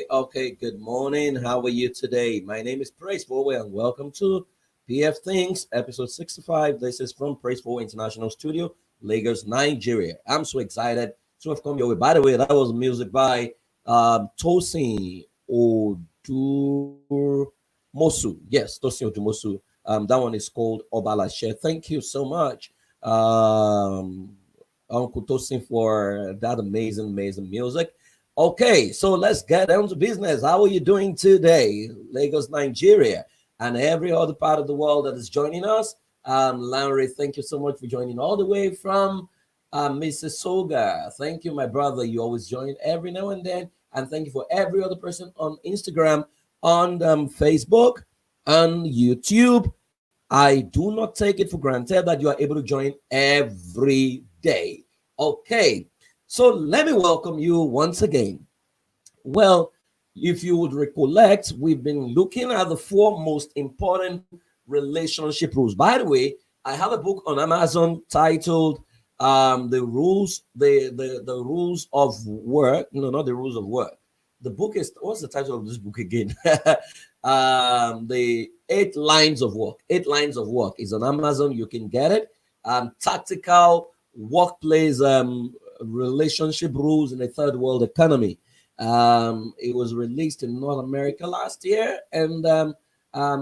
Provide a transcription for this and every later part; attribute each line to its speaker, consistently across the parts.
Speaker 1: Okay. Good morning. How are you today? My name is Praise Forward and welcome to Pthinks episode 65. This is from Praise Forward International Studio, Lagos, Nigeria. I'm so excited to have come your way. By the way, that was music by Tosin Odumosu. Yes, Tosin Odumosu. That one is called Obalashe. Thank you so much, Uncle Tosin, for that amazing music. Okay, so let's get down to business. How are you doing today, Lagos, Nigeria, and every other part of the world that is joining us? Larry, thank you so much for joining all the way from Mississauga. Thank you, my brother. You always join every now and then. And thank you for every other person on Instagram, on Facebook, on YouTube. I do not take it for granted that you are able to join every day. Okay. So let me welcome you once again. Well, if you would recollect, we've been looking at the four most important relationship rules. By the way, I have a book on Amazon titled "The Rules, the Rules of Work." No, not the rules of work. The book is, what's the title of this book again? The 8 lines of work. 8 lines of work is on Amazon. You can get it. Tactical workplace relationship rules in a third world economy. It was released in North America last year, and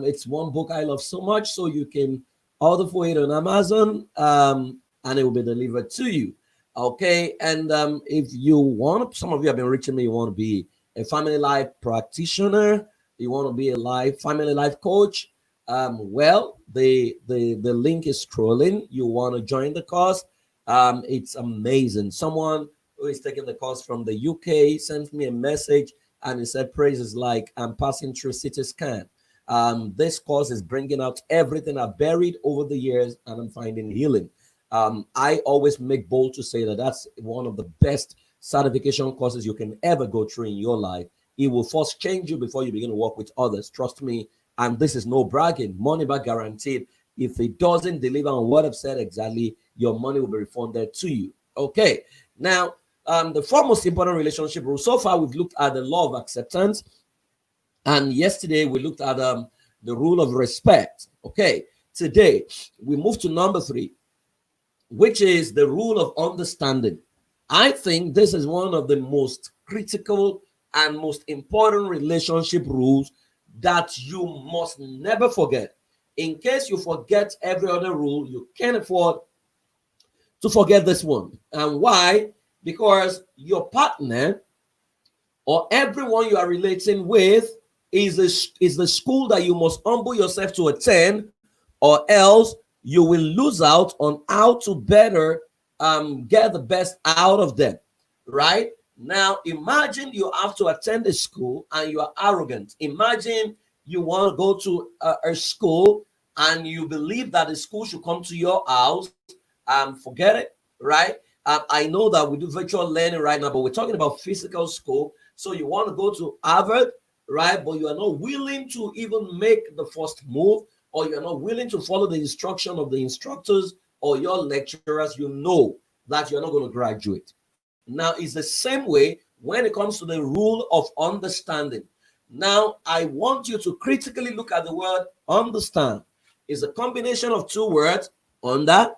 Speaker 1: it's one book I love so much. So you can order for it on Amazon, and it will be delivered to you. Okay, and if you want, some of you have been reaching me. You want to be a family life practitioner. You want to be a family life coach. Well, the link is scrolling. You want to join the course. It's amazing. Someone who is taking the course from the UK sent me a message and he said, "Praises like I'm passing through CT scan. This course is bringing out everything I've buried over the years and I'm finding healing." I always make bold to say that that's one of the best certification courses you can ever go through in your life. It will first change you before you begin to work with others. Trust me. And this is no bragging, money back guaranteed. If it doesn't deliver on what I've said exactly, your money will be refunded to you. Okay. Now, the four most important relationship rules. So far, we've looked at the law of acceptance. And yesterday, we looked at the rule of respect. Okay. Today, we move to number 3, which is the rule of understanding. I think this is one of the most critical and most important relationship rules that you must never forget. In case you forget every other rule, you can't afford to forget this one. And why? Because your partner or everyone you are relating with is the school that you must humble yourself to attend, or else you will lose out on how to better get the best out of them, right? Now, imagine you have to attend a school and you are arrogant. Imagine you want to go to a school and you believe that the school should come to your house. Forget it, right? I know that we do virtual learning right now, but we're talking about physical school. So you want to go to Harvard, right? But you are not willing to even make the first move, or you're not willing to follow the instruction of the instructors or your lecturers. You know that you're not going to graduate. Now, it's the same way when it comes to the rule of understanding. Now, I want you to critically look at the word understand. It's a combination of two words, under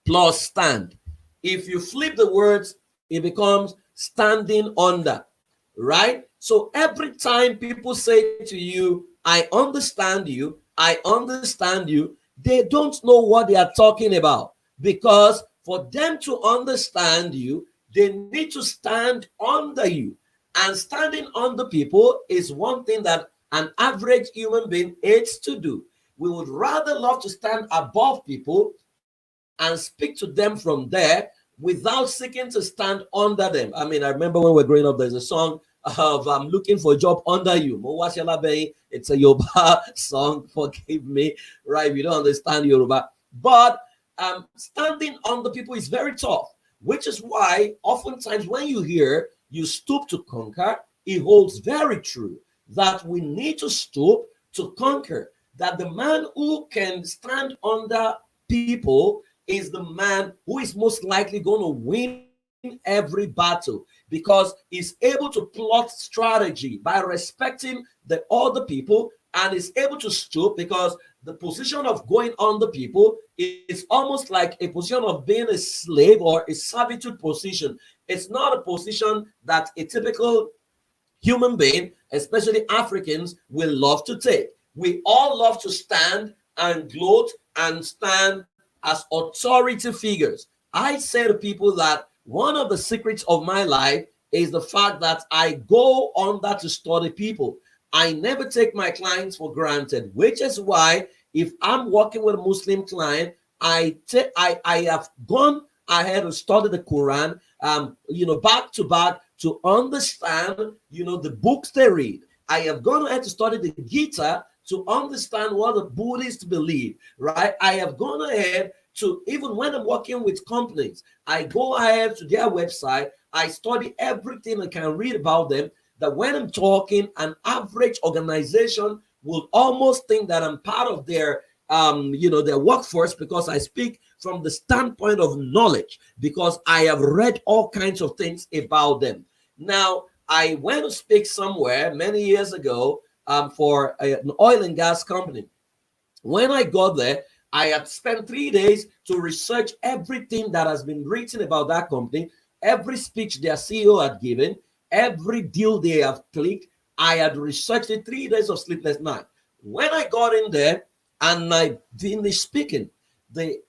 Speaker 1: plus stand. If you flip the words, it becomes standing under, right? So every time people say to you, I understand you, they don't know what they are talking about, because for them to understand you, they need to stand under you. And standing under people is one thing that an average human being hates to do. We would rather love to stand above people and speak to them from there without seeking to stand under them. I mean, I remember when we were growing up, there's a song of I'm looking for a job under you. It's a Yoruba song, forgive me, right? We don't understand Yoruba. But standing under people is very tough, which is why oftentimes when you hear you stoop to conquer, it holds very true that we need to stoop to conquer. That the man who can stand under people is the man who is most likely going to win every battle, because he's able to plot strategy by respecting the other people, and is able to stoop because the position of going on the people is almost like a position of being a slave or a servitude position. It's not a position that a typical human being, especially Africans, will love to take. We all love to stand and gloat and stand as authority figures. I say to people that one of the secrets of my life is the fact that I go on that to study people. I never take my clients for granted, which is why if I'm working with a Muslim client, I have gone ahead and studied the Quran, back to back to understand, the books they read. I have gone ahead to study the Gita to understand what the Buddhists believe, right? I have gone ahead to, even when I'm working with companies, I go ahead to their website, I study everything I can read about them, that when I'm talking, an average organization will almost think that I'm part of their their workforce, because I speak from the standpoint of knowledge, because I have read all kinds of things about them. Now, I went to speak somewhere many years ago for an oil and gas company. When I got there, I had spent 3 days to research everything that has been written about that company, every speech their CEO had given, every deal they have clicked. I had researched it, 3 days of sleepless night. When I got in there and I finished speaking, the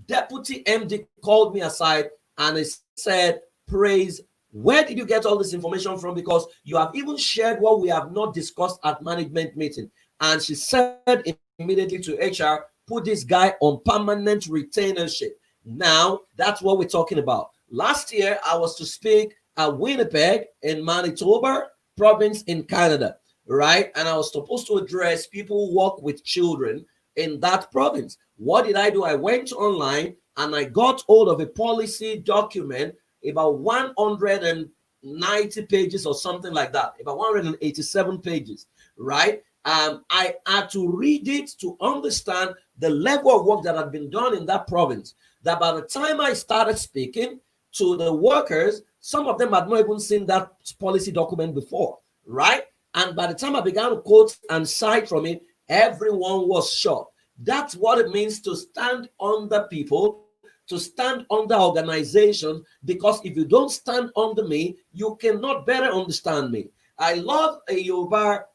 Speaker 1: deputy MD called me aside and he said, Praise, where did you get all this information from? Because you have even shared what we have not discussed at management meeting. And she said immediately to HR, put this guy on permanent retainership. Now, that's what we're talking about. Last year, I was to speak at Winnipeg in Manitoba province in Canada, right? And I was supposed to address people who work with children in that province. What did I do? I went online and I got hold of a policy document about 190 pages or something like that, about 187 pages, right? I had to read it to understand the level of work that had been done in that province. That by the time I started speaking to the workers, some of them had not even seen that policy document before, right? And by the time I began to quote and cite from it, everyone was shocked. That's what it means to stand under people, to stand under organizations, because if you don't stand under me, you cannot better understand me. I love a Yoruba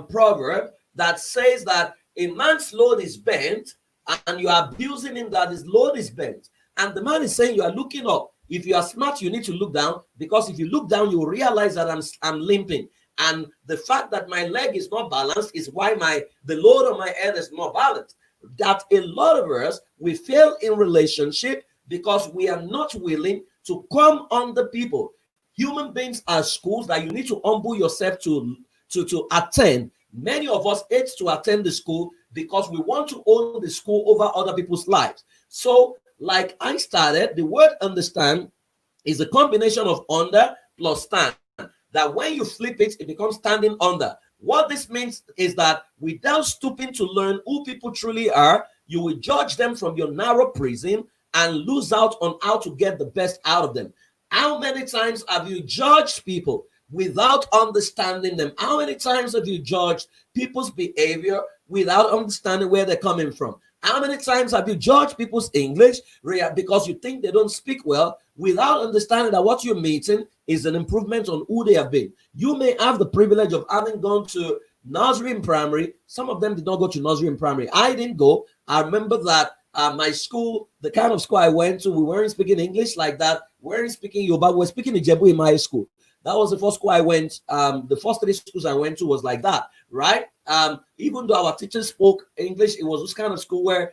Speaker 1: proverb that says that a man's load is bent and you are abusing him that his load is bent. And the man is saying you are looking up. If you are smart, you need to look down, because if you look down, you will realize that I'm limping. And the fact that my leg is not balanced is why the load on my head is not balanced. That a lot of us, we fail in relationship because we are not willing to come under people. Human beings are schools that you need to humble yourself to attend. Many of us hate to attend the school because we want to own the school over other people's lives. So, like I started, the word understand is a combination of under plus stand. That when you flip it, it becomes standing under. What this means is that without stooping to learn who people truly are, you will judge them from your narrow prism and lose out on how to get the best out of them. How many times have you judged people without understanding them? How many times have you judged people's behavior without understanding where they're coming from? How many times have you judged people's English because you think they don't speak well without understanding that what you're meeting is an improvement on who they have been? You may have the privilege of having gone to nursery and primary. Some of them did not go to nursery and primary. I didn't go. I remember that my school, the kind of school I went to, we weren't speaking English like that. We weren't speaking Yoruba. We were speaking Ijebu in my school. That was the first school I went. The first 3 schools I went to was like that, right? Even though our teachers spoke English, it was this kind of school where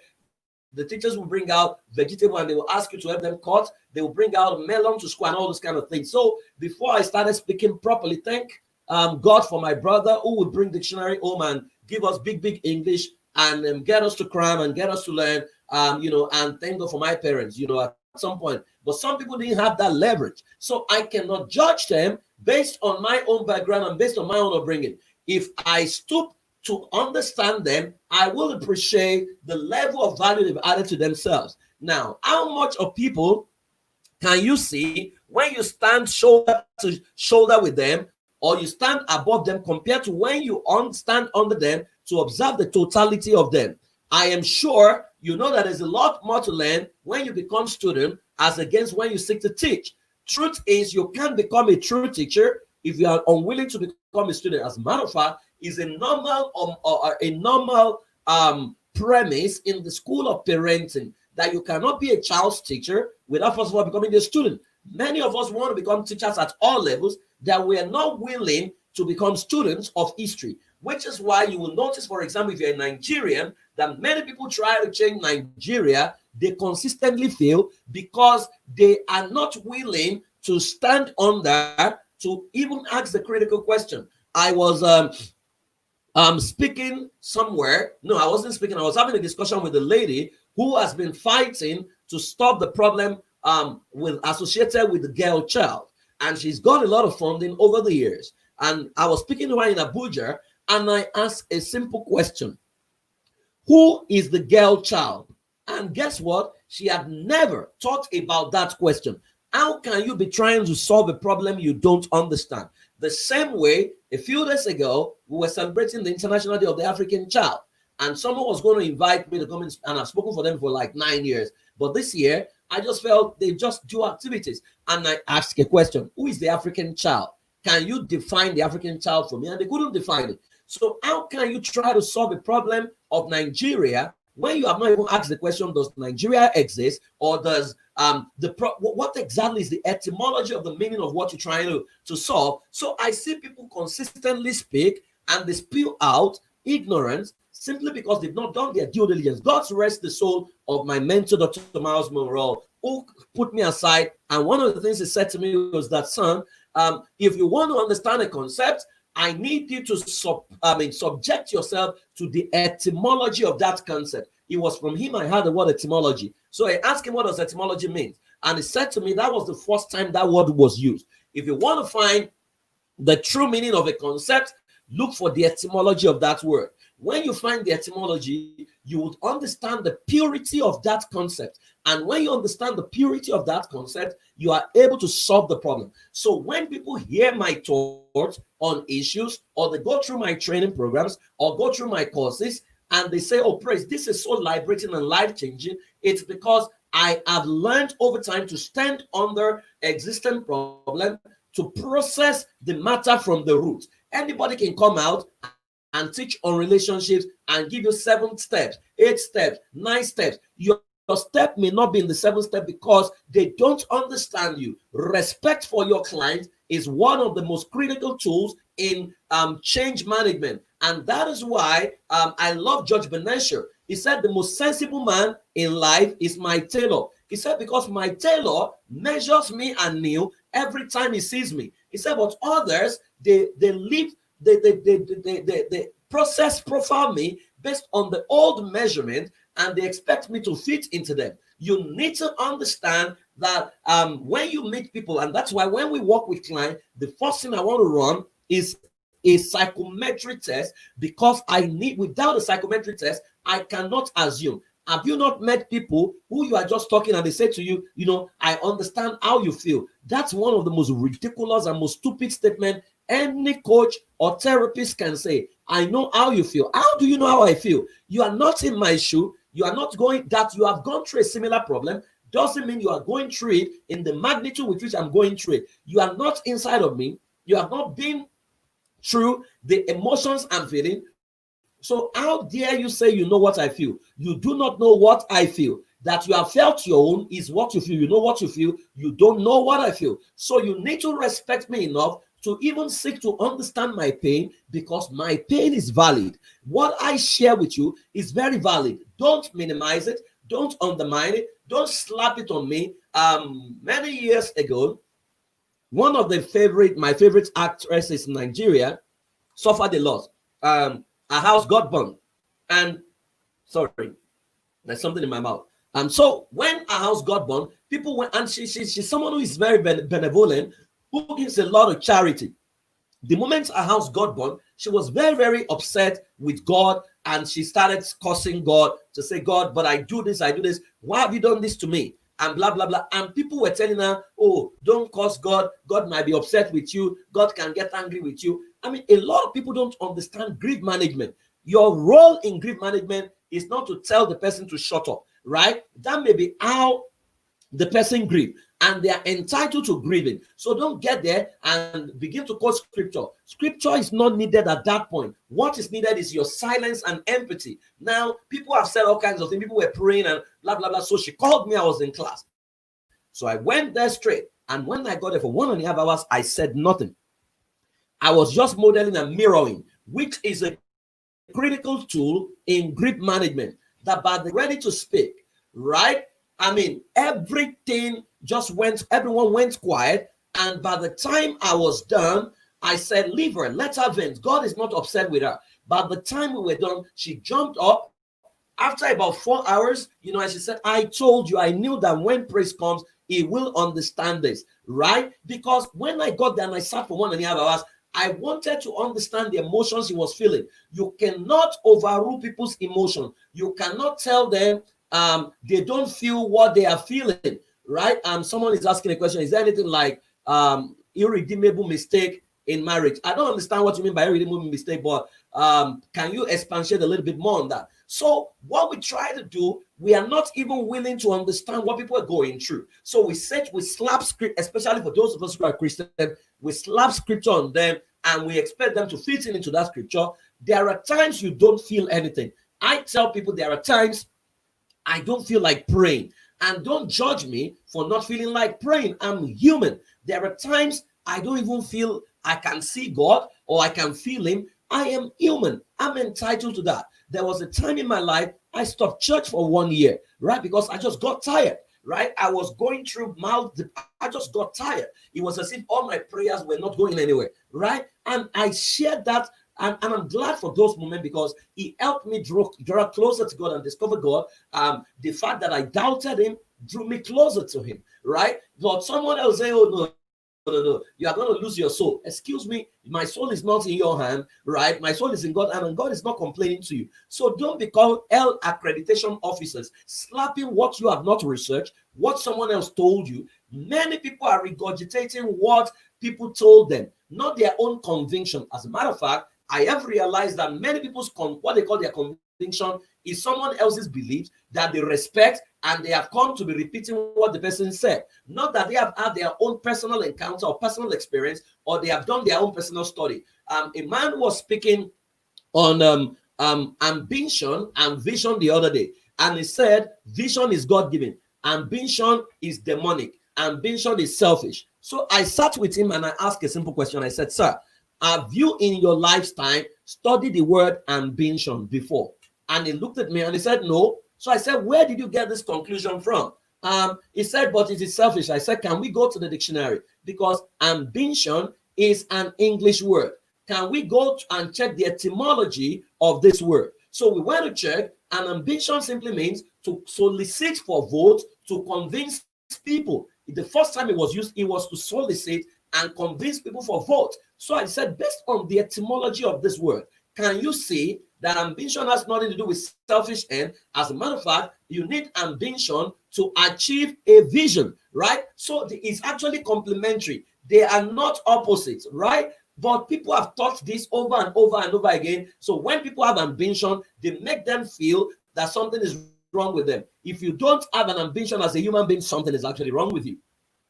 Speaker 1: the teachers will bring out vegetable and they will ask you to help them cut. They will bring out melon to school and all those kind of things. So before I started speaking properly, thank God for my brother who would bring dictionary home and give us big English and get us to cram and get us to learn, and thank God for my parents, at some point. But some people didn't have that leverage. So I cannot judge them based on my own background and based on my own upbringing. If I stoop to understand them, I will appreciate the level of value they've added to themselves. Now, how much of people can you see when you stand shoulder to shoulder with them or you stand above them compared to when you stand under them to observe the totality of them? I am sure you know that there's a lot more to learn when you become student as against when you seek to teach. Truth is, you can't become a true teacher if you are unwilling to become a student. As a matter of fact, is a normal premise in the school of parenting that you cannot be a child's teacher without first of all becoming a student. Many of us want to become teachers at all levels that we are not willing to become students of history, which is why you will notice, for example, if you're a Nigerian, that many people try to change Nigeria, they consistently fail because they are not willing to stand under to even ask the critical question. I was speaking somewhere. No, I wasn't speaking. I was having a discussion with a lady who has been fighting to stop the problem associated with the girl child. And she's got a lot of funding over the years. And I was speaking to her in Abuja, and I asked a simple question. Who is the girl child? And guess what? She had never thought about that question. How can you be trying to solve a problem you don't understand? The same way, a few days ago, we were celebrating the International Day of the African Child. And someone was going to invite me to come in, and I've spoken for them for like 9 years. But this year, I just felt they just do activities. And I asked a question. Who is the African child? Can you define the African child for me? And they couldn't define it. So how can you try to solve a problem of Nigeria when you have not even asked the question, does Nigeria exist? Or does what exactly is the etymology of the meaning of what you're trying to solve? So I see people consistently speak and they spew out ignorance simply because they've not done their due diligence. God rest the soul of my mentor, Dr. Miles Monroe, who put me aside. And one of the things he said to me was that, son, if you want to understand a concept, I need you to subject yourself to the etymology of that concept. It was from him I heard the word etymology. So I asked him, what does etymology mean? And he said to me, that was the first time that word was used. If you want to find the true meaning of a concept, look for the etymology of that word. When you find the etymology, you would understand the purity of that concept. And when you understand the purity of that concept, you are able to solve the problem. So when people hear my thoughts on issues, or they go through my training programs, or go through my courses, and they say, oh, praise, this is so liberating and life-changing, it's because I have learned over time to stand under existing problem to process the matter from the root. Anybody can come out and teach on relationships and give you 7 steps, 8 steps, 9 steps. Your step may not be in the 7th step because they don't understand you. Respect for your client is one of the most critical tools in change management. And that is why I love George Benesher. He said, the most sensible man in life is my tailor. He said, because my tailor measures me anew every time he sees me. He said, but others, they process profile me based on the old measurement, and they expect me to fit into them. You need to understand that when you meet people, and that's why when we work with clients, the first thing I want to run is a psychometric test, because without a psychometric test, I cannot assume. Have you not met people who you are just talking and they say to you, I understand how you feel? That's one of the most ridiculous and most stupid statements any coach or therapist can say. I know how you feel. How do you know how I feel? You are not in my shoe. You are not going, that you have gone through a similar problem doesn't mean you are going through it in the magnitude with which I'm going through it. You are not inside of me. You have not been through the emotions I'm feeling. So how dare you say you know what I feel? You do not know what I feel. That you have felt your own is what you feel. You know what you feel. You don't know what I feel. So you need to respect me enough to even seek to understand my pain, because my pain is valid. What I share with you is very valid. Don't minimize it. Don't undermine it. Don't slap it on me. Many years ago, one of my favorite actresses in Nigeria suffered a loss. Her house got burned. And sorry, there's something in my mouth. So when her house got burned, people went, and she's someone who is very benevolent, who gives a lot of charity. The moment her house got burned, she was very, very upset with God, and she started cursing God to say, God, but I do this. Why have you done this to me? And blah, blah, blah. And people were telling her, oh, don't curse God. God might be upset with you. God can get angry with you. I mean, a lot of people don't understand grief management. Your role in grief management is not to tell the person to shut up, right? That may be how the person grieve, and they are entitled to grieving. So don't get there and begin to quote scripture. Scripture is not needed at that point. What is needed is your silence and empathy. Now, people have said all kinds of things. People were praying and blah, blah, blah. So she called me. I was in class. So I went there straight. And when I got there for 1.5 hours, I said nothing. I was just modeling and mirroring, which is a critical tool in grief management. That by the ready to speak, right? I mean, everyone went quiet. And by the time I was done, I said, leave her, let her vent. God is not upset with her. By the time we were done, she jumped up. After about 4 hours, and she said, I told you, I knew that when praise comes, he will understand this, right? Because when I got there and I sat for 1.5 hours, I wanted to understand the emotions he was feeling. You cannot overrule people's emotions. You cannot tell them they don't feel what they are feeling, right? Someone is asking a question, is there anything like irredeemable mistake in marriage? I don't understand what you mean by irredeemable mistake, but can you expatiate a little bit more on that? So what we try to do, we are not even willing to understand what people are going through. So we slap script, especially for those of us who are Christian, we slap scripture on them and we expect them to fit into that scripture. There are times you don't feel anything. I tell people there are times I don't feel like praying. And don't judge me for not feeling like praying. I'm human. There are times I don't even feel I can see God or I can feel him. I am human. I'm entitled to that. There was a time in my life I stopped church for 1 year, right? Because I just got tired, right? I was going through I just got tired. It was as if all my prayers were not going anywhere, right? And I shared that. And I'm glad for those moments because he helped me draw closer to God and discover God. The fact that I doubted him drew me closer to him, right? But someone else say, oh, no, you are going to lose your soul. Excuse me, my soul is not in your hand, right? My soul is in God, and God is not complaining to you. So don't become L accreditation officers, slapping what you have not researched, what someone else told you. Many people are regurgitating what people told them, not their own conviction. As a matter of fact, I have realized that many people's what they call their conviction is someone else's beliefs that they respect, and they have come to be repeating what the person said. Not that they have had their own personal encounter or personal experience, or they have done their own personal study. A man was speaking on ambition and vision the other day, and he said vision is God-given, ambition is demonic, ambition is selfish. So I sat with him and I asked a simple question. I said, sir, have you in your lifetime studied the word ambition before? And he looked at me and he said, no. So I said, where did you get this conclusion from? He said, but it is selfish. I said, can we go to the dictionary? Because ambition is an English word. Can we go and check the etymology of this word? So we went to check, and ambition simply means to solicit for votes, to convince people. The first time it was used, it was to solicit and convince people for vote. So I said, based on the etymology of this word, can you see that ambition has nothing to do with selfish end. As a matter of fact, you need ambition to achieve a vision, right? So it's actually complementary. They are not opposites, right? But people have taught this over and over and over again. So when people have ambition, they make them feel that something is wrong with them. If you don't have an ambition as a human being, something is actually wrong with you,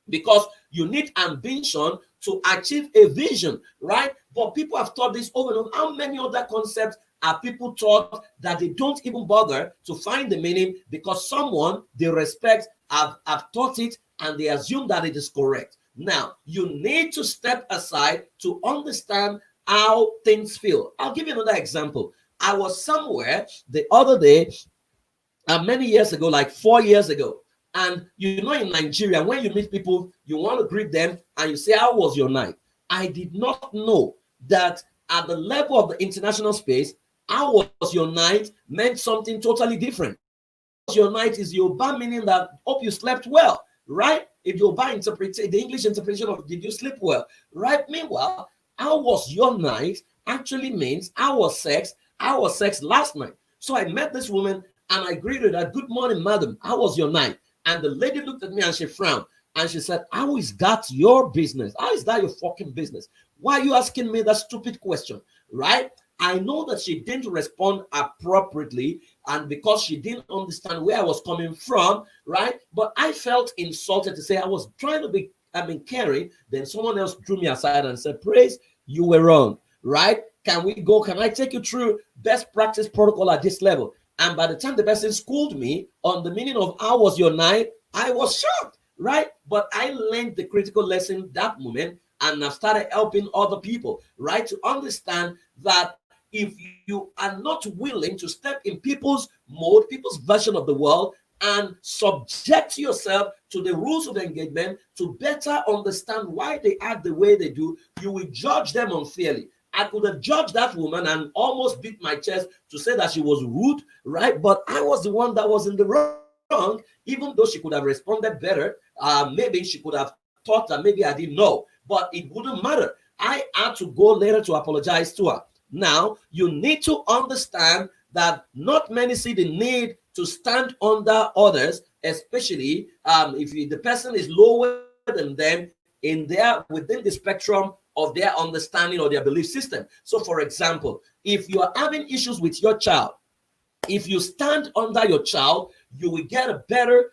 Speaker 1: because you need ambition to achieve a vision, right? But people have taught this over and over. How many other concepts are people taught that they don't even bother to find the meaning, because someone they respect have taught it and they assume that it is correct? Now, you need to step aside to understand how things feel. I'll give you another example. I was somewhere the other day, many years ago, like 4 years ago. And you know, in Nigeria, when you meet people, you want to greet them and you say, how was your night? I did not know that at the level of the international space, how was your night meant something totally different. Your night is Yoruba, meaning that hope you slept well, right? If Yoruba interpret the English interpretation of did you sleep well, right? Meanwhile, how was your night actually means how was sex last night. So I met this woman and I greeted her, good morning, madam, how was your night? And the lady looked at me and she frowned and she said, how is that your business? How is that your fucking business? Why are you asking me that stupid question, right? I know that she didn't respond appropriately, and because she didn't understand where I was coming from, right? But I felt insulted to say I was trying to be, caring. Then someone else drew me aside and said, Praise, you were wrong, right? Can we go? Can I take you through best practice protocol at this level? And by the time the person schooled me on the meaning of how was your night, I was shocked, right? But I learned the critical lesson that moment, and I've started helping other people, right? To understand that if you are not willing to step in people's mode, people's version of the world, and subject yourself to the rules of engagement to better understand why they act the way they do, you will judge them unfairly. I could have judged that woman and almost beat my chest to say that she was rude, right? But I was the one that was in the wrong, even though she could have responded better. Maybe she could have thought that maybe I didn't know, but it wouldn't matter. I had to go later to apologize to her. Now, you need to understand that not many see the need to stand under others, especially if the person is lower than them within the spectrum of their understanding or their belief system. So, for example, if you are having issues with your child, if you stand under your child, you will get a better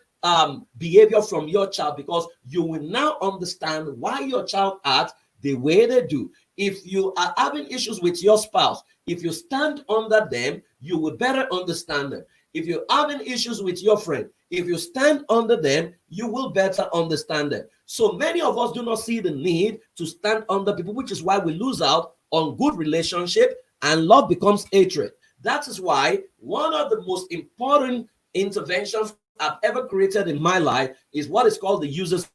Speaker 1: behavior from your child, because you will now understand why your child acts the way they do. If you are having issues with your spouse, if you stand under them, you will better understand them. If you're having issues with your friend, if you stand under them, you will better understand them. So many of us do not see the need to stand under people, which is why we lose out on good relationship and love becomes hatred. That is why one of the most important interventions I've ever created in my life is what is called the user's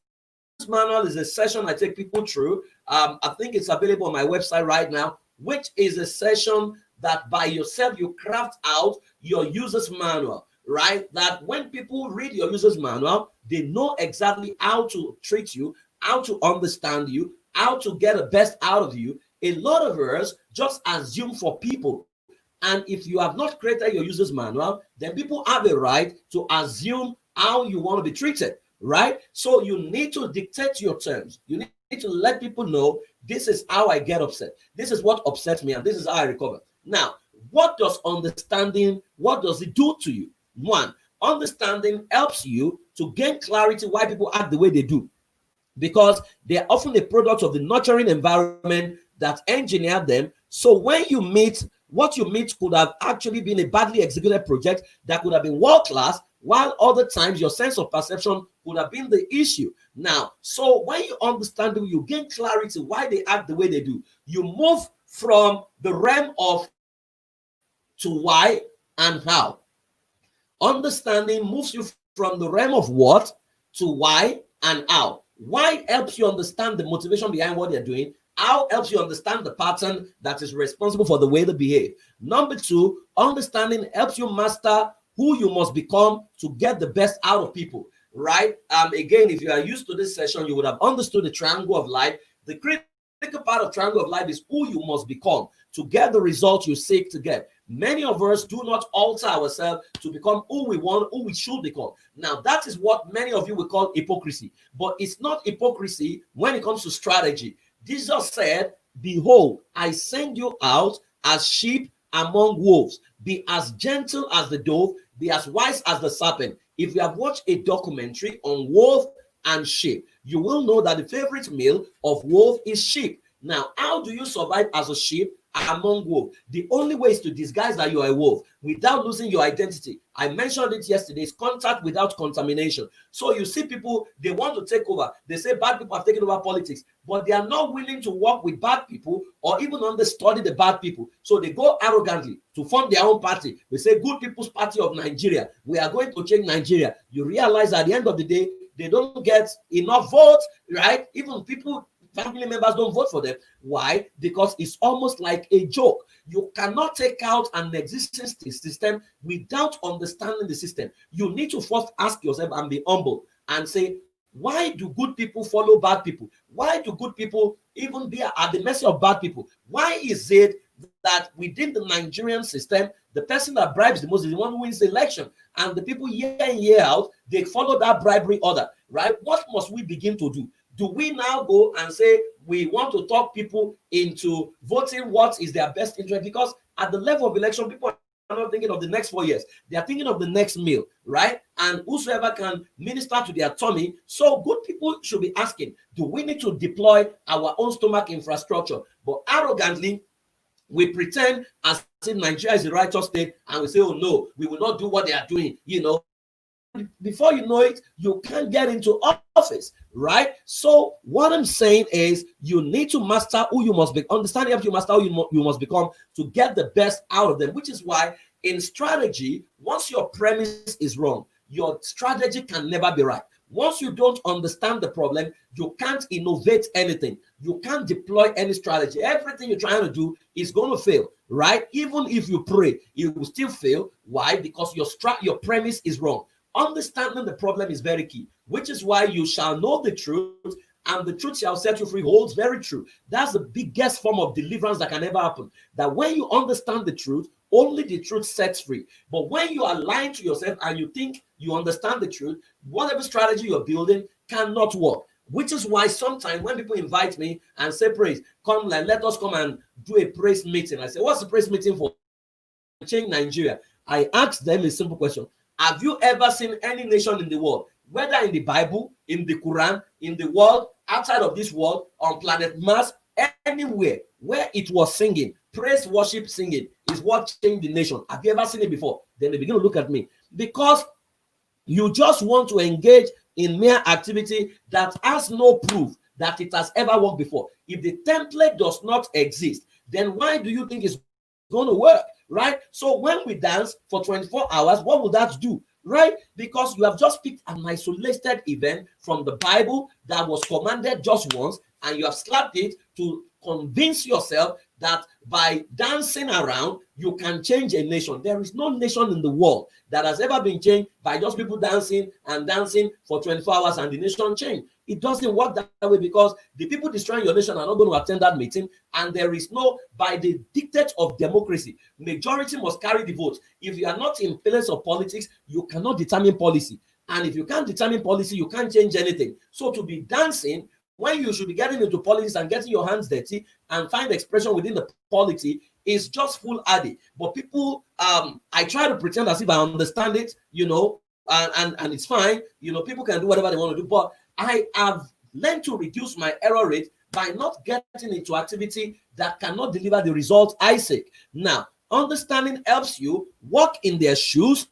Speaker 1: manual. Is a session I take people through. I think it's available on my website right now, which is a session that by yourself you craft out your user's manual, right? That when people read your user's manual, they know exactly how to treat you, how to understand you, how to get the best out of you. A lot of us just assume for people. And if you have not created your user's manual, then people have a right to assume how you want to be treated, right? So you need to dictate your terms. You need to let people know, this is how I get upset. This is what upsets me, and this is how I recover. Now, what does understanding, what does it do to you? One, understanding helps you to gain clarity why people act the way they do, because they are often a product of the nurturing environment that engineered them. So when you meet, what you meet could have actually been a badly executed project that could have been world-class, while other times your sense of perception could have been the issue. Now, so when you understand them, you gain clarity why they act the way they do. You move from the realm of to why and how. Understanding moves you from the realm of what to why and how. Why helps you understand the motivation behind what they're doing. How helps you understand the pattern that is responsible for the way they behave. Number two, understanding helps you master who you must become to get the best out of people, right? Again, if you are used to this session, you would have understood the triangle of life. The critical part of triangle of life is who you must become to get the result you seek to get. Many of us do not alter ourselves to become who we want, who we should become. Now, that is what many of you will call hypocrisy. But it's not hypocrisy when it comes to strategy. Jesus said, behold, I send you out as sheep among wolves. Be as gentle as the dove, be as wise as the serpent. If you have watched a documentary on wolf and sheep, you will know that the favorite meal of wolf is sheep. Now, how do you survive as a sheep among wolves? The only way is to disguise that you are a wolf without losing your identity. I mentioned it yesterday. It's contact without contamination. So you see people, they want to take over. They say bad people have taken over politics, but they are not willing to work with bad people or even understudy the bad people. So they go arrogantly to form their own party. They say Good People's Party of Nigeria. We are going to change Nigeria. You realize at the end of the day, they don't get enough votes, right? Even people, family members don't vote for them. Why? Because it's almost like a joke. You cannot take out an existing system without understanding the system. You need to first ask yourself and be humble and say, why do good people follow bad people? Why do good people even be at the mercy of bad people? Why is it that within the Nigerian system, the person that bribes the most is the one who wins the election, and the people year in, year out, they follow that bribery order, right? What must we begin to do? Do we now go and say we want to talk people into voting what is their best interest? Because at the level of election, people are not thinking of the next 4 years. They are thinking of the next meal, right? And whosoever can minister to their tummy. So good people should be asking, do we need to deploy our own stomach infrastructure? But arrogantly, we pretend as if Nigeria is a righteous state, and we say, oh no, we will not do what they are doing, before you know it, you can't get into office, right? So what I'm saying is you need to master who you must be, understand you master who you must become to get the best out of them, which is why in strategy, once your premise is wrong, your strategy can never be right. Once you don't understand the problem, you can't innovate anything. You can't deploy any strategy. Everything you're trying to do is going to fail, right? Even if you pray, it will still fail. Why? Because your premise is wrong. Understanding the problem is very key, which is why you shall know the truth, and the truth shall set you free holds very true. That's the biggest form of deliverance that can ever happen. That when you understand the truth, only the truth sets free. But when you are lying to yourself and you think you understand the truth, whatever strategy you're building cannot work. Which is why sometimes when people invite me and say, praise, come, let us come and do a praise meeting. I say, what's the praise meeting for? Change Nigeria. I ask them a simple question. Have you ever seen any nation in the world, whether in the Bible, in the Quran, in the world, outside of this world, on planet Mars, anywhere where it was singing, praise, worship, singing is what changed the nation? Have you ever seen it before? Then they begin to look at me because you just want to engage in mere activity that has no proof that it has ever worked before. If the template does not exist, then why do you think it's going to work? Right? So when we dance for 24 hours, what will that do? Right? Because you have just picked an isolated event from the Bible that was commanded just once, and you have slapped it to convince yourself that by dancing around, you can change a nation. There is no nation in the world that has ever been changed by just people dancing and dancing for 24 hours and the nation changed. It doesn't work that way because the people destroying your nation are not going to attend that meeting, and there is no, by the dictate of democracy, majority must carry the vote. If you are not in place of politics, you cannot determine policy. And if you can't determine policy, you can't change anything. So to be dancing when you should be getting into politics and getting your hands dirty and find expression within the polity is just foolhardy. But people, I try to pretend as if I understand it, and it's fine. People can do whatever they want to do. But I have learned to reduce my error rate by not getting into activity that cannot deliver the results I seek. Now, understanding helps you walk in their shoes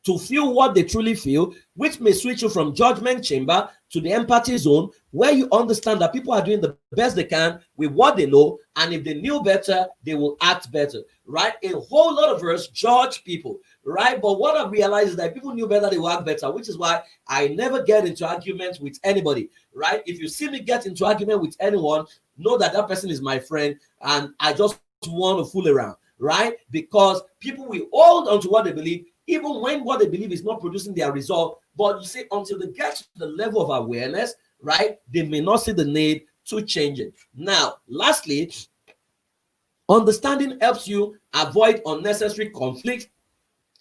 Speaker 1: to feel what they truly feel, which may switch you from judgment chamber to the empathy zone, where you understand that people are doing the best they can with what they know, and if they knew better, they will act better, right? A whole lot of us judge people, right? But what I've realized is that people knew better, they will act better, which is why I never get into arguments with anybody, right? If you see me get into argument with anyone, know that that person is my friend, and I just want to fool around, right? Because people will hold on to what they believe, even when what they believe is not producing their result. But you see, until they get to the level of awareness, right, they may not see the need to change it. Now, lastly, Understanding helps you avoid unnecessary conflict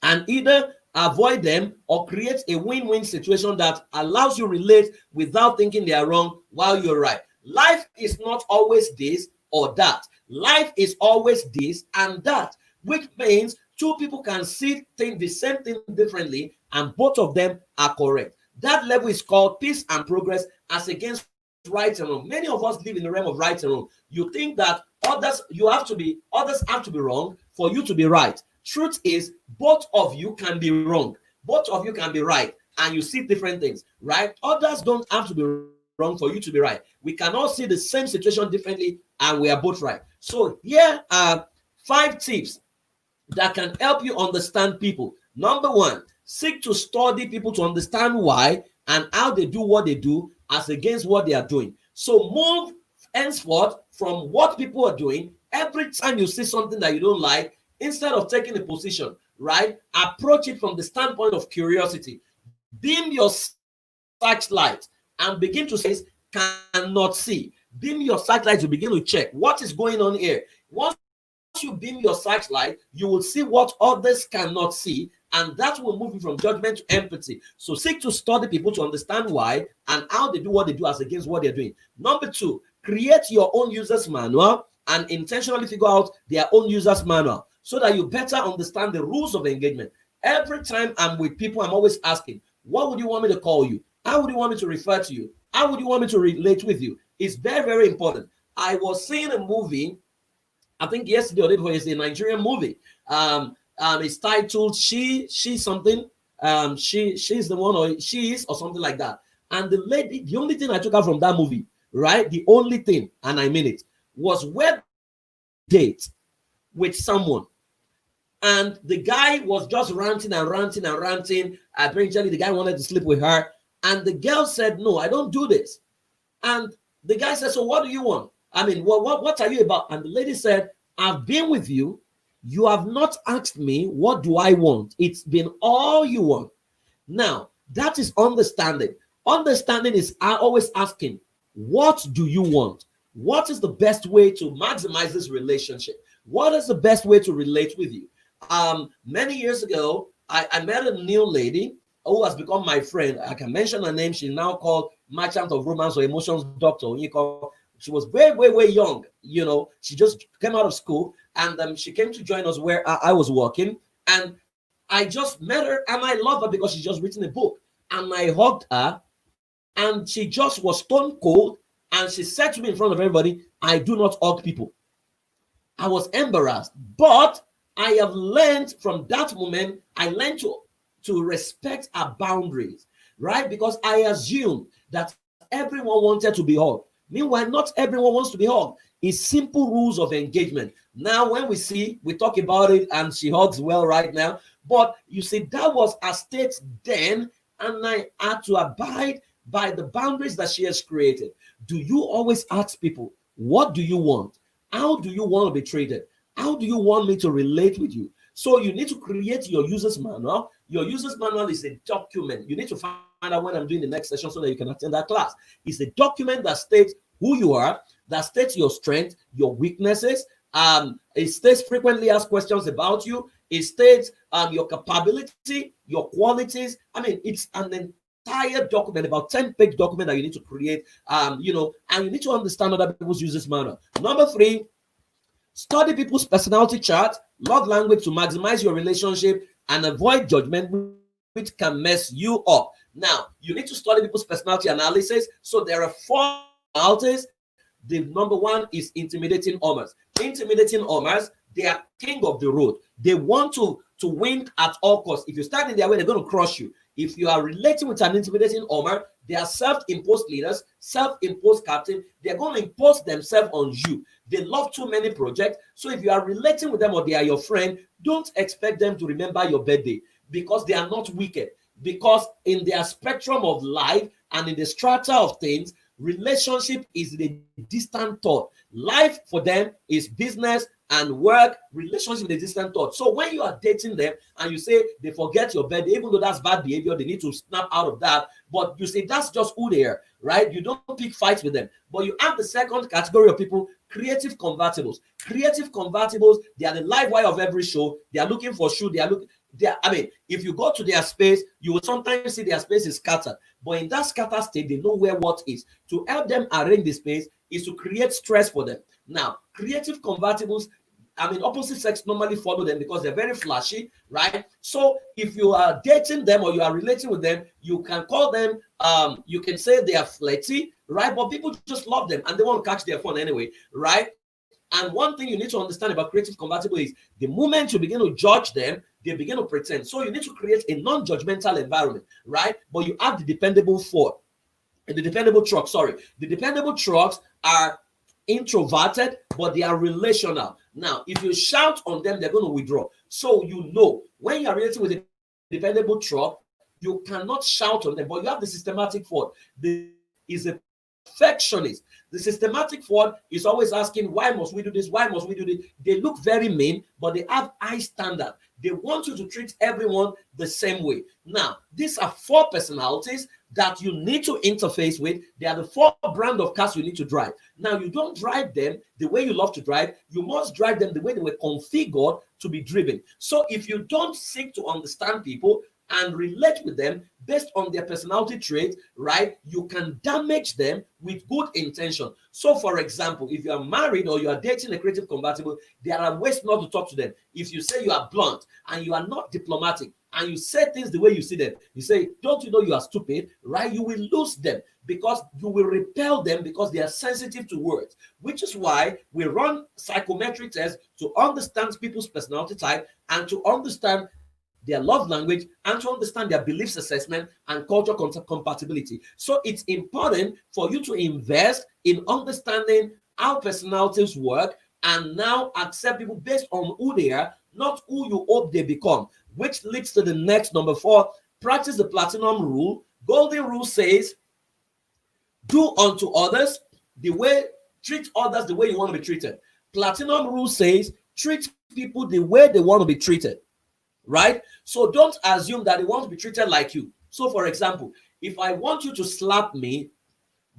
Speaker 1: and either avoid them or create a win-win situation that allows you relate without thinking they are wrong while you're right. Life is not always this or that. Life is always this and that, which means two people can see the same thing differently and both of them are correct. That level is called peace and progress as against right and wrong. Many of us live in the realm of right and wrong. You think that others have to be wrong for you to be right. Truth is, both of you can be wrong, both of you can be right, and you see different things, right? Others don't have to be wrong for you to be right. We can all see the same situation differently and we are both right. So here are 5 tips that can help you understand people. Number 1, seek to study people to understand why and how they do what they do as against what they are doing. So move henceforth from what people are doing. Every time you see something that you don't like, instead of taking a position, right, approach it from the standpoint of curiosity. Beam your searchlight and begin to say, cannot see. Beam your searchlight to begin to check what is going on here. Once you beam your searchlight, you will see what others cannot see, and that will move you from judgment to empathy. So seek to study people to understand why and how they do what they do as against what they're doing. Number 2, create your own user's manual and intentionally figure out their own user's manual so that you better understand the rules of engagement. Every time I'm with people, I'm always asking, what would you want me to call you? How would you want me to refer to you? How would you want me to relate with you? It's very, very important. I was seeing a movie, I think yesterday or the day before, it's a Nigerian movie. It's titled She's something. She's the one, or she is, or something like that. And the lady, the only thing I took out from that movie, right? The only thing, and I mean it, was where date with someone. And the guy was just ranting and ranting and ranting. Eventually, the guy wanted to sleep with her. And the girl said, no, I don't do this. And the guy said, so what do you want? I mean, what are you about? And the lady said, I've been with you. You have not asked me, what do I want? It's been all you want. Now, that is understanding. Understanding is always asking, what do you want? What is the best way to maximize this relationship? What is the best way to relate with you? Many years ago, I met a new lady who has become my friend. I can mention her name. She's now called Merchant of Romance or Emotions Doctor. She was way, way, way young. You know, she just came out of school and she came to join us where I was working. And I just met her and I love her because she's just written a book. And I hugged her and she just was stone cold. And she said to me in front of everybody, I do not hug people. I was embarrassed, but I have learned from that moment, I learned to respect our boundaries, right? Because I assumed that everyone wanted to be hugged. Meanwhile, not everyone wants to be hugged. It's simple rules of engagement. Now, when we talk about it, and she hugs well right now, but you see, that was a state then, and I had to abide by the boundaries that she has created. Do you always ask people, what do you want? How do you want to be treated? How do you want me to relate with you? So you need to create your user's manual. Your user's manual is a document. You need to find out when I'm doing the next session so that you can attend that class. It's a document that states who you are, that states your strengths, your weaknesses. It states frequently asked questions about you. It states your capability, your qualities. I mean, it's an entire document, about 10-page document that you need to create, and you need to understand other people's user's manual. Number 3, study people's personality chart, love language to maximize your relationship and avoid judgment, which can mess you up. Now, you need to study people's personality analysis. So there are 4 personalities. The number 1 is intimidating homers. Intimidating homers, they are king of the road. They want to win at all costs. If you stand in their way, they're going to crush you. If you are relating with an intimidating homer, they are self-imposed leaders, self-imposed captain. They're going to impose themselves on you. They love too many projects. So if you are relating with them or they are your friend, don't expect them to remember your birthday, because they are not wicked. Because in their spectrum of life and in the strata of things, relationship is the distant thought. Life for them is business and work, relationship with a distant thought. So when you are dating them and you say they forget your birthday, even though that's bad behavior, they need to snap out of that. But you say that's just who they are, right? You don't pick fights with them. But you have the second category of people, creative convertibles. Creative convertibles, they are the live wire of every show. They are looking for shoe. I mean, if you go to their space, you will sometimes see their space is scattered. But in that scattered state, they know where what is. To help them arrange the space is to create stress for them. Now, creative convertibles, I mean, opposite sex normally follow them because they're very flashy, right? So if you are dating them or you are relating with them, you can call them, you can say they are flirty, right? But people just love them and they want to catch their phone anyway, right? And one thing you need to understand about creative convertible is the moment you begin to judge them, they begin to pretend. So you need to create a non-judgmental environment, right? But you have the dependable trucks. The dependable trucks are introverted, but they are relational. Now, if you shout on them, they're going to withdraw. So you know when you are relating with a dependable truck, you cannot shout on them, but you have the systematic Ford. Is a perfectionist. The systematic Ford is always asking, why must we do this? Why must we do this? They look very mean, but they have high standard. They want you to treat everyone the same way. Now, these are 4 personalities that you need to interface with. They are the 4 brand of cars you need to drive. Now, you don't drive them the way you love to drive. You must drive them the way they were configured to be driven. So if you don't seek to understand people and relate with them based on their personality traits, right, you can damage them with good intention. So, for example, if you are married or you are dating a creative convertible, there are ways not to talk to them. If you say you are blunt and you are not diplomatic and you say things the way you see them, you say, don't you know you are stupid, right? You will lose them because you will repel them because they are sensitive to words, which is why we run psychometric tests to understand people's personality type and to understand their love language and to understand their beliefs assessment and culture compatibility. So it's important for you to invest in understanding how personalities work and now accept people based on who they are, not who you hope they become, which leads to the next number 4, practice the platinum rule. Golden rule says, do unto others treat others the way you want to be treated. Platinum rule says, treat people the way they want to be treated. Right? So don't assume that they want to be treated like you. So, for example, if I want you to slap me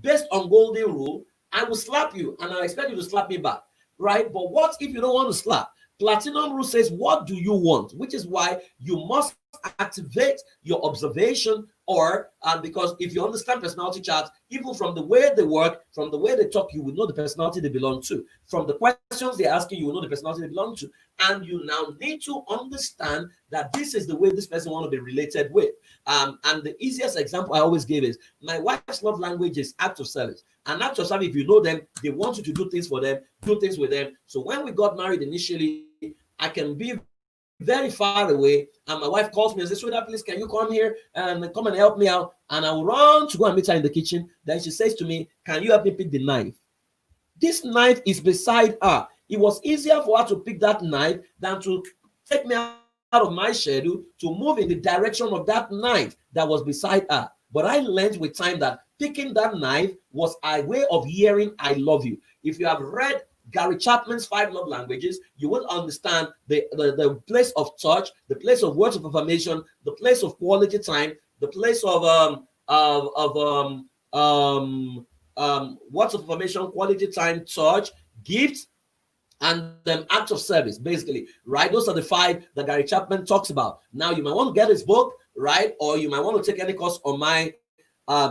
Speaker 1: based on golden rule, I will slap you and I expect you to slap me back. Right? But what if you don't want to slap? Platinum rule says, what do you want? Which is why you must activate your observation because if you understand personality charts, even from the way they work, from the way they talk, you will know the personality they belong to. From the questions they're asking, you will know the personality they belong to. And you now need to understand that this is the way this person wants to be related with. And the easiest example I always give is my wife's love language is act of service. And act of service, if you know them, they want you to do things for them, do things with them. So when we got married initially, I can be very far away, and my wife calls me and says, sweetheart, please, can you come here and come and help me out? And I will run to go and meet her in the kitchen. Then she says to me, can you help me pick the knife? This knife is beside her. It was easier for her to pick that knife than to take me out of my schedule to move in the direction of that knife that was beside her. But I learned with time that picking that knife was a way of hearing I love you. If you have read Gary Chapman's 5 love languages, you will understand the place of touch, the place of words of affirmation, the place of quality time, the place of words of affirmation, quality time, touch, gifts, and then acts of service, basically, right? Those are the 5 that Gary Chapman talks about. Now, you might want to get his book, right? Or you might want to take any course on my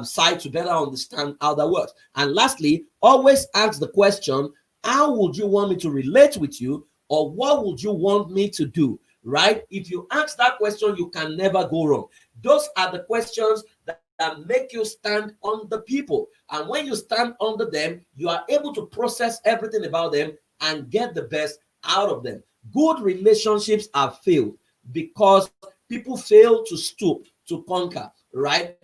Speaker 1: site to better understand how that works. And lastly, always ask the question, how would you want me to relate with you, or what would you want me to do, right? If you ask that question, you can never go wrong. Those are the questions that make you stand under people. And when you stand under them, you are able to process everything about them and get the best out of them. Good relationships are failed because people fail to stoop to conquer, right?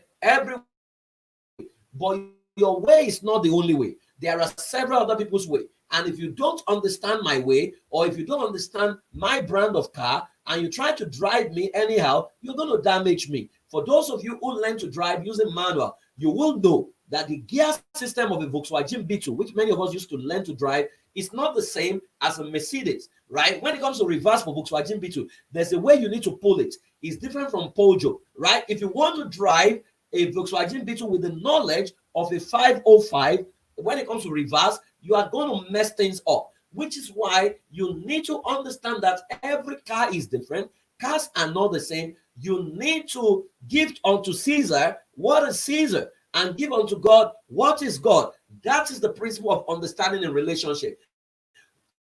Speaker 1: But your way is not the only way. There are several other people's way. And if you don't understand my way, or if you don't understand my brand of car, and you try to drive me anyhow, you're going to damage me. For those of you who learn to drive using manual, you will know that the gear system of a Volkswagen Beetle, which many of us used to learn to drive, is not the same as a Mercedes, right? When it comes to reverse for Volkswagen Beetle, there's a way you need to pull it. It's different from Peugeot, right? If you want to drive a Volkswagen Beetle with the knowledge of a 505, when it comes to reverse, you are going to mess things up, which is why you need to understand that every car is different. Cars are not the same. You need to give unto Caesar what is Caesar, and give unto God what is God. That is the principle of understanding a relationship.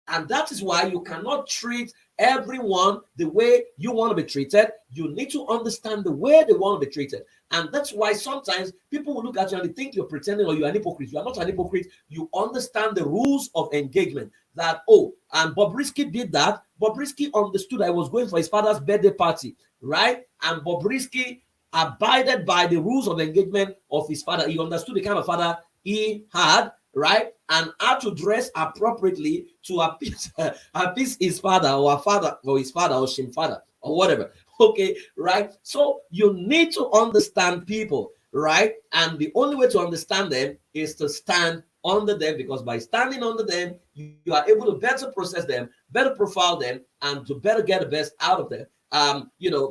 Speaker 1: And that is why you cannot treat everyone the way you want to be treated. You need to understand the way they want to be treated. And that's why sometimes people will look at you and they think you're pretending or you're an hypocrite. You are not an hypocrite. You understand the rules of engagement. That, oh, and Bobrisky did that. Bobrisky understood I was going for his father's birthday party, right? And Bobrisky abided by the rules of engagement of his father. He understood the kind of father he had, right? And how to dress appropriately to appease his father or her father or his father or Shim father or whatever. Okay, right? So you need to understand people, right? And the only way to understand them is to stand under them, because by standing under them, you are able to better process them, better profile them, and to better get the best out of them.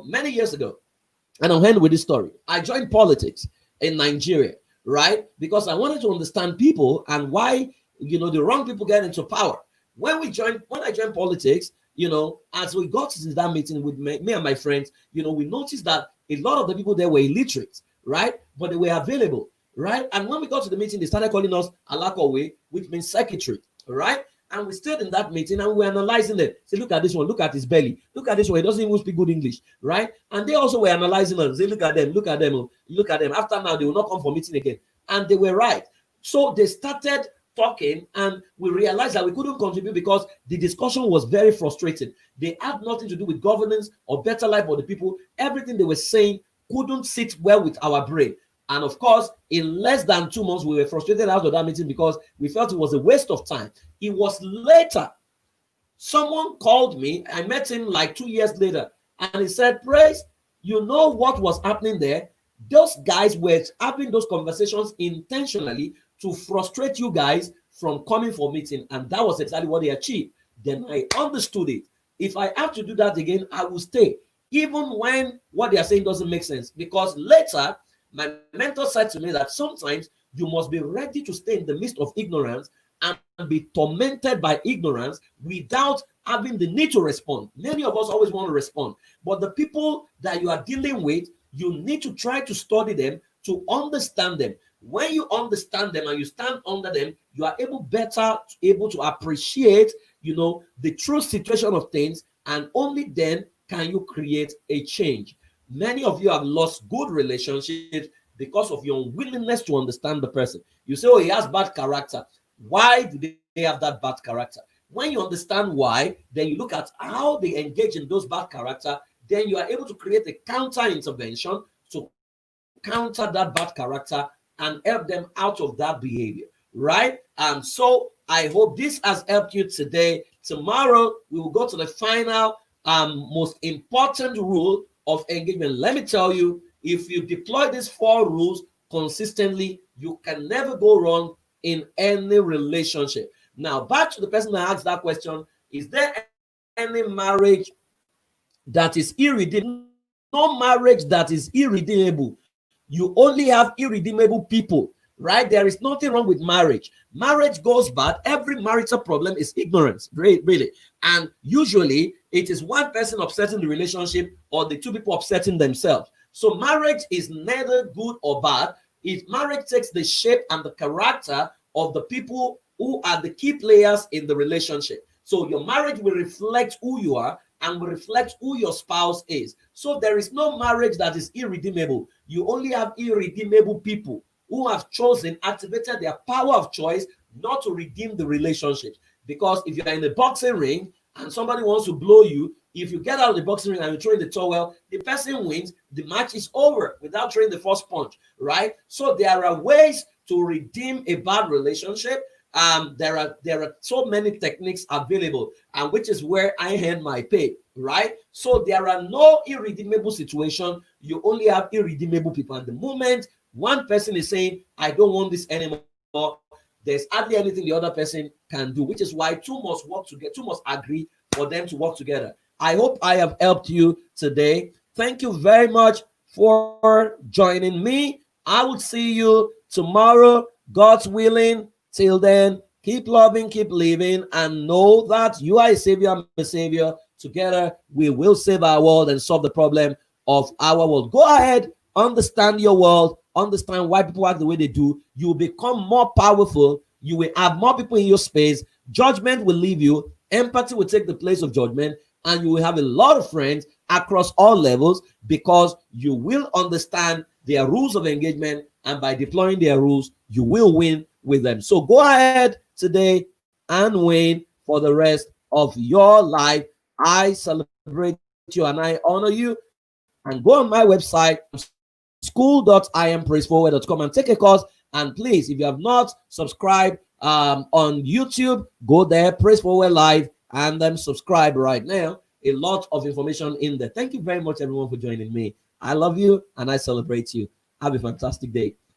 Speaker 1: Many years ago, and I'll end with this story. I joined politics in Nigeria, right? Because I wanted to understand people and why, the wrong people get into power. When I joined politics, as we got to that meeting with me and my friends, we noticed that a lot of the people there were illiterate, right? But they were available, right? And when we got to the meeting, they started calling us Alakowe, which means secretary, right? And we stayed in that meeting and we were analyzing them. Say, look at this one, look at his belly, look at this one, he doesn't even speak good English, right? And they also were analyzing us. Say, look at them, look at them, look at them. After now, they will not come for meeting again. And they were right. So they started talking, and we realized that we couldn't contribute because the discussion was very frustrating. They had nothing to do with governance or better life for the people. Everything they were saying couldn't sit well with our brain. And of course, in less than 2 months, we were frustrated out of that meeting because we felt it was a waste of time. It was later, someone called me. I met him like 2 years later, and he said, Praise, you know what was happening there? Those guys were having those conversations intentionally to frustrate you guys from coming for meeting. And that was exactly what they achieved. Then I understood it. If I have to do that again, I will stay, even when what they are saying doesn't make sense. Because later, my mentor said to me that sometimes you must be ready to stay in the midst of ignorance and be tormented by ignorance without having the need to respond. Many of us always want to respond. But the people that you are dealing with, you need to try to study them, to understand them. When you understand them and you stand under them, you are able to appreciate, the true situation of things, and only then can you create a change. Many of you have lost good relationships because of your unwillingness to understand the person. You say, oh, he has bad character. Why do they have that bad character? When you understand why, then you look at how they engage in those bad character, then you are able to create a counter intervention to counter that bad character and help them out of that behavior, right? So I hope this has helped you today. Tomorrow, we will go to the final, most important rule of engagement. Let me tell you, if you deploy these 4 rules consistently, you can never go wrong in any relationship. Now, back to the person that asked that question, is there any marriage that is irredeemable? No marriage that is irredeemable. You only have irredeemable people, right? There is nothing wrong with marriage. Marriage goes bad. Every marital problem is ignorance, really. And usually it is one person upsetting the relationship or the 2 people upsetting themselves. So marriage is neither good or bad. If marriage takes the shape and the character of the people who are the key players in the relationship. So your marriage will reflect who you are and will reflect who your spouse is. So there is no marriage that is irredeemable. You only have irredeemable people who have activated their power of choice not to redeem the relationship. Because if you're in a boxing ring and somebody wants to blow you, if you get out of the boxing ring and you throw in the towel, the person wins, the match is over without throwing the first punch, right? So there are ways to redeem a bad relationship. There are so many techniques available, and which is where I earn my pay, right? So there are no irredeemable situation. You only have irredeemable people. And the moment one person is saying, I don't want this anymore, there's hardly anything the other person can do, which is why two must work together, two must agree for them to work together. I hope I have helped you today. Thank you very much for joining me. I will see you tomorrow, God's willing. Till then, keep loving, keep living, and know that you are a savior, I'm a savior. Together, we will save our world and solve the problem of our world. Go ahead, understand your world, understand why people act the way they do. You will become more powerful. You will have more people in your space. Judgment will leave you. Empathy will take the place of judgment, and you will have a lot of friends across all levels because you will understand their rules of engagement, and by deploying their rules, you will win with them. So go ahead today and win for the rest of your life. I celebrate you and I honor you. And go on my website, school.impraiseforward.com, and take a course. And please, if you have not subscribed on YouTube, go there, Praise Forward Live, and then subscribe right now. A lot of information in there. Thank you very much, everyone, for joining me. I love you and I celebrate you. Have a fantastic day.